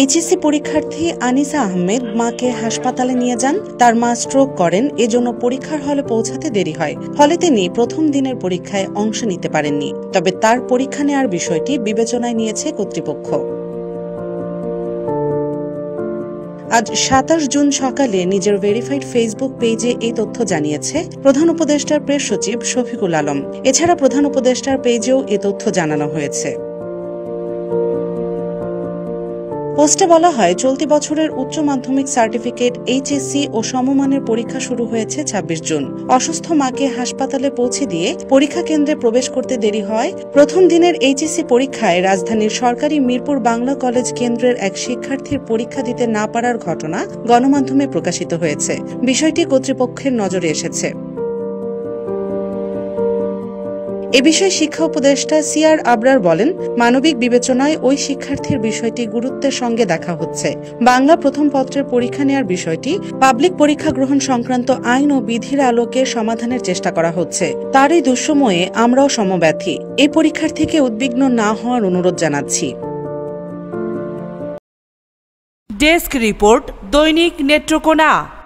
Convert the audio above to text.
HSC পরীক্ষার্থী আনিসা আহমেদ মাকে হাসপাতালে নিয়ে যান। তার মা স্ট্রোক করেন, এজন্য পরীক্ষার হলে পৌঁছাতে দেরি হয়। ফলে তিনি প্রথম দিনের পরীক্ষায় অংশ নিতে পারেননি। তবে তার পরীক্ষা নেওয়ার বিষয়টি বিবেচনায় নিয়েছে কর্তৃপক্ষ। আজ ২৭ জুন সকালে নিজের ভেরিফাইড ফেসবুক পেজে এই তথ্য জানিয়েছে প্রধান উপদেষ্টার প্রেস সচিব শফিকুল আলম। এছাড়া প্রধান উপদেষ্টার পেজেও এ তথ্য জানানো হয়েছে। পোস্টে বলা হয়, চলতি বছরের উচ্চ মাধ্যমিক সার্টিফিকেট, এইচএসসি ও সমমানের পরীক্ষা শুরু হয়েছে ২৬ জুন। অসুস্থ মাকে হাসপাতালে পৌঁছে দিয়ে পরীক্ষা কেন্দ্রে প্রবেশ করতে দেরি হয়। প্রথম দিনের এইচএসসি পরীক্ষায় রাজধানীর সরকারি মিরপুর বাংলা কলেজ কেন্দ্রের এক শিক্ষার্থীর পরীক্ষা দিতে না পারার ঘটনা গণমাধ্যমে প্রকাশিত হয়েছে। বিষয়টি কর্তৃপক্ষের নজরে এসেছে। এ বিষয়ে শিক্ষা উপদেষ্টা সিআর আবরার বলেন, মানবিক বিবেচনায় ওই শিক্ষার্থীর বিষয়টি গুরুত্বের সঙ্গে দেখা হচ্ছে। বাংলা প্রথম পত্রের পরীক্ষা নেওয়ার বিষয়টি পাবলিক পরীক্ষা গ্রহণ সংক্রান্ত আইন ও বিধির আলোকে সমাধানের চেষ্টা করা হচ্ছে। তার এই দুঃসময়ে আমরাও সমব্যথী। এই পরীক্ষার্থীকে উদ্বিগ্ন না হওয়ার অনুরোধ জানাচ্ছি। ডেস্ক রিপোর্ট, দৈনিক নেত্রকোনা।